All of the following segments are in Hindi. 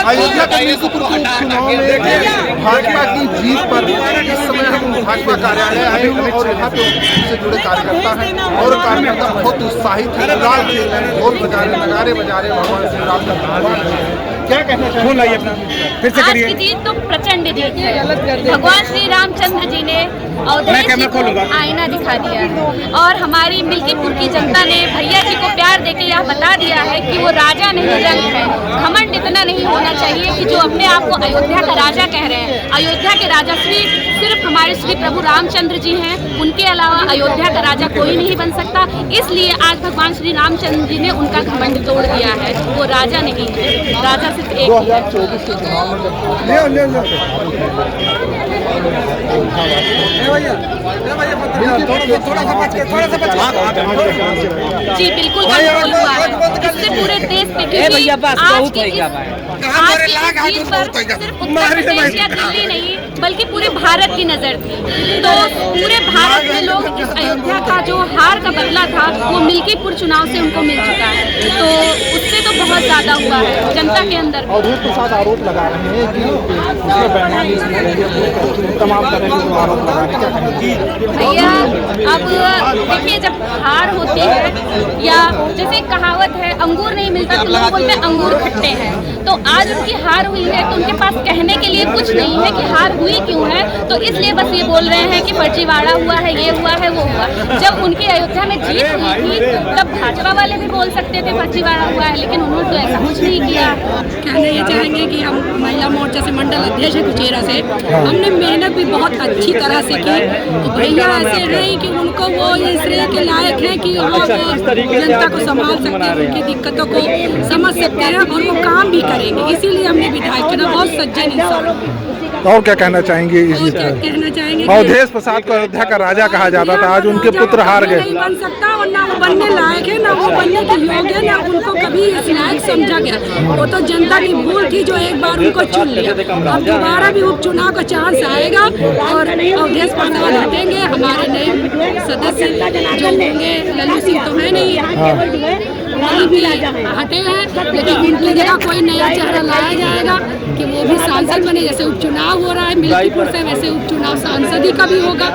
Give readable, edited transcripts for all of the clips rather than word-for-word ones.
अयोध्या के मिल्कीपुर के उपचुनाव में भाजपा की जीत पर इस समय हम भाजपा कार्यालय आए हैं और यहाँ पे से जुड़े कार्यकर्ता हैं और कार्यकर्ता बहुत उत्साहित है, गुलाल खेल रहे हैं, ढोल बजा रहे, नगारे बजा रहे, भगवान श्री राम का क्या कहना चाहिए? अपना फिर से करिए। आज की जीत तो प्रचंड जीत है। भगवान श्री रामचंद्र जी ने अवधेश जी को आईना दिखा दिया है और हमारी मिल्कीपुर की जनता ने भैया जी को प्यार देके यह बता दिया है कि वो राजा नहीं रंग है। घमंड इतना नहीं होना चाहिए कि जो अपने आप को अयोध्या का राजा कह रहे हैं। अयोध्या के राजा सिर्फ हमारे श्री प्रभु रामचंद्र जी हैं, उनके अलावा अयोध्या का राजा कोई नहीं बन सकता। इसलिए आज भगवान श्री रामचंद्र जी ने उनका घमंड तोड़ दिया है। वो राजा नहीं है, राजा सिर्फ एक 2024 के चुनाव में जी बिल्कुल कंट्रोल हुआ है। इससे पूरे देश पे क्योंकि आज की जीत पर सिर्फ उत्तर प्रदेश या दिल्ली नहीं बल्कि पूरे भारत की नजर थी। तो पूरे भारत में लोग इस अयोध्या का जो हार का बदला था वो मिल्कीपुर चुनाव से उनको मिल चुका है। तो उससे तो बहुत ज्यादा हुआ है जनता के अंदर। अवधेश के साथ आरोप लगा रहे हैं कि तमाम तरह के आरोप लगा रहे हैं। भैया अब देखिए, जब हार होती है या जैसे कहावत है अंगूर नहीं मिलता तो लोग बोलते हैं अंगूर खट्टे हैं। तो आज उनकी हार हुई है तो उनके पास कहने के लिए कुछ नहीं है कि हार हुई क्यों है। तो इसलिए बस ये बोल रहे हैं कि फर्जीवाड़ा हुआ है, ये हुआ है, वो हुआ। जब उनकी अयोध्या में जीत हुई थी तब भाजपा वाले भी बोल सकते थे फर्जीवाड़ा हुआ है, लेकिन उन्होंने तो ऐसा कुछ नहीं किया। कहना ये चाहेंगे कि हम महिला मोर्चा से मंडल अध्यक्ष है कुचेरा से, हमने मेहनत भी बहुत अच्छी तरह से की। तो भैया ऐसे नहीं कि उनको वो इस श्रेय के लायक है कि वो जनता को संभाल सकते हैं, उनकी दिक्कतों को समझ सकते हैं और वो काम भी करेंगे। इसीलिए हमने विधायक चुना। बहुत सज्जन इंसान। और क्या कहना चाहेंगे इस जीत पर? कहना चाहेंगे अवधेश प्रसाद को अयोध्या का राजा कहा जाता था, आज उनके पुत्र हार गए। नहीं बन सकता और ना वो बनने लायक है, ना वो बनने के योग्य है, ना उनको कभी इस लायक समझा गया। वो तो जनता की भूल थी जो एक बार उनको चुन लिया। अब दोबारा भी उपचुनाव का चांस आएगा और अवधेश प्रसाद हटेंगे। हमारे नए सदस्य जो होंगे, लल्लू सिंह तो है नहीं, हटे हैं, लेकिन उनकी जगह कोई नया चेहरा लाया जाएगा कि वो भी सांसद बने। जैसे उपचुनाव हो रहा है मिल्कीपुर से, वैसे उपचुनाव सांसद ही का भी होगा।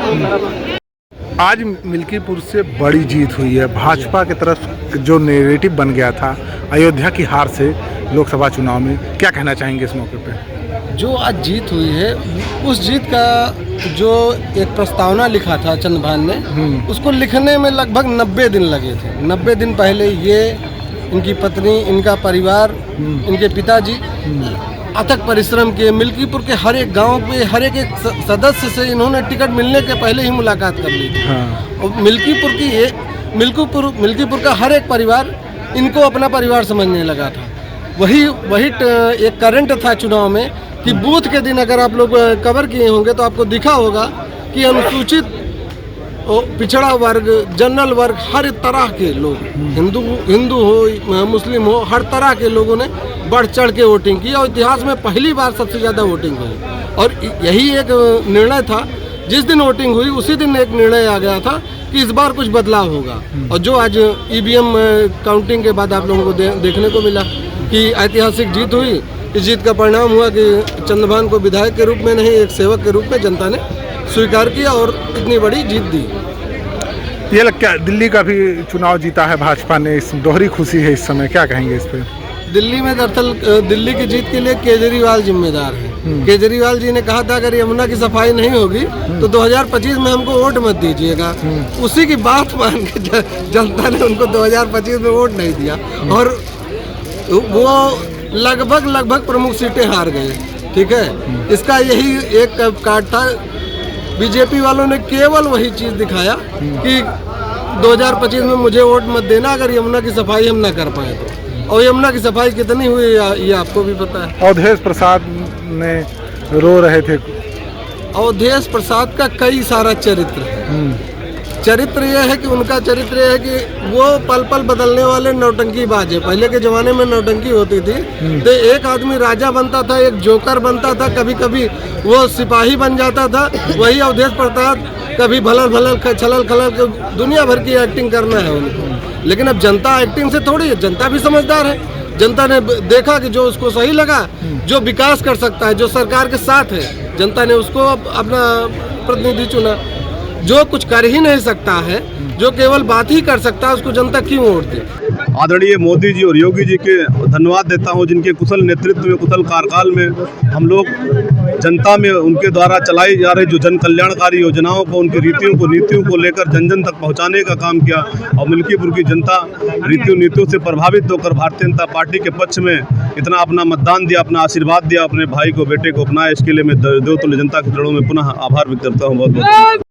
आज मिल्कीपुर से बड़ी जीत हुई है। भाजपा की तरफ जो नैरेटिव बन गया था अयोध्या की हार से लोकसभा चुनाव में, क्या कहना चाहेंगे इस मौके पे? जो आज जीत हुई है उस जीत का जो एक प्रस्तावना लिखा था चंद्रभान ने, उसको लिखने में लगभग 90 दिन लगे थे। 90 दिन पहले ये, इनकी पत्नी, इनका परिवार, इनके पिताजी अथक परिश्रम किए। मिल्कीपुर के हर एक गांव पे हर एक सदस्य से इन्होंने टिकट मिलने के पहले ही मुलाकात कर ली थी। और मिल्कीपुर का हर एक परिवार इनको अपना परिवार समझने लगा था। वही एक करंट था चुनाव में कि बूथ के दिन अगर आप लोग कवर किए होंगे तो आपको दिखा होगा कि अनुसूचित पिछड़ा वर्ग, जनरल वर्ग, हर तरह के लोग, हिंदू हो, मुस्लिम हो, हर तरह के लोगों ने बढ़ चढ़ के वोटिंग की और इतिहास में पहली बार सबसे ज़्यादा वोटिंग हुई। और यही एक निर्णय था। जिस दिन वोटिंग हुई उसी दिन एक निर्णय आ गया था कि इस बार कुछ बदलाव होगा। और जो आज ईवीएम काउंटिंग के बाद आप लोगों को देखने को मिला कि ऐतिहासिक जीत हुई। इस जीत का परिणाम हुआ कि चंद्रभान को विधायक के रूप में नहीं, एक सेवक के रूप में जनता ने स्वीकार किया और इतनी बड़ी जीत दी। ये क्या दिल्ली का भी चुनाव जीता है भाजपा ने, इस दोहरी खुशी है इस समय, क्या कहेंगे इस पर? दिल्ली में दरअसल दिल्ली की जीत के लिए केजरीवाल जिम्मेदार है। केजरीवाल जी ने कहा था अगर यमुना की सफाई नहीं होगी तो 2025 में हमको वोट मत दीजिएगा। उसी की बात मान के जनता ने उनको 2025 में वोट नहीं दिया और वो लगभग प्रमुख सीटें हार गए। ठीक है, इसका यही एक कार्ड था। बीजेपी वालों ने केवल वही चीज़ दिखाया कि 2025 में मुझे वोट मत देना अगर यमुना की सफाई हम ना कर पाए तो। और यमुना की सफाई कितनी हुई ये आपको भी पता है। अवधेश प्रसाद ने रो रहे थे। अवधेश प्रसाद का कई सारा चरित्र है। चरित्र ये है कि उनका चरित्र ये है कि वो पल पल बदलने वाले नौटंकीबाज है। पहले के ज़माने में नौटंकी होती थी तो एक आदमी राजा बनता था, एक जोकर बनता था, कभी कभी वो सिपाही बन जाता था। वही अवधेश प्रसाद कभी भलल छलल दुनिया भर की एक्टिंग करना है उनको। लेकिन अब जनता एक्टिंग से थोड़ी है, जनता भी समझदार है। जनता ने देखा कि जो उसको सही लगा, जो विकास कर सकता है, जो सरकार के साथ है, जनता ने उसको अपना प्रतिनिधि चुना। जो कुछ कर ही नहीं सकता है, जो केवल बात ही कर सकता है, उसको जनता क्यों वोट दे। आदरणीय मोदी जी और योगी जी के धन्यवाद देता हूं, जिनके कुशल नेतृत्व में, कुशल कार्यकाल में हम लोग जनता में उनके द्वारा चलाई जा रही जो जन कल्याणकारी योजनाओं को, उनकी नीतियों को लेकर जन जन तक पहुंचाने का काम किया। और मिल्कीपुर की जनता नीतियों से प्रभावित होकर भारतीय जनता पार्टी के पक्ष में इतना अपना मतदान दिया, अपना आशीर्वाद दिया, अपने भाई को, बेटे को अपनाया। इसके लिए मैं देवतुल्य जनता के चरणों में पुनः आभार व्यक्त करता हूँ। बहुत बहुत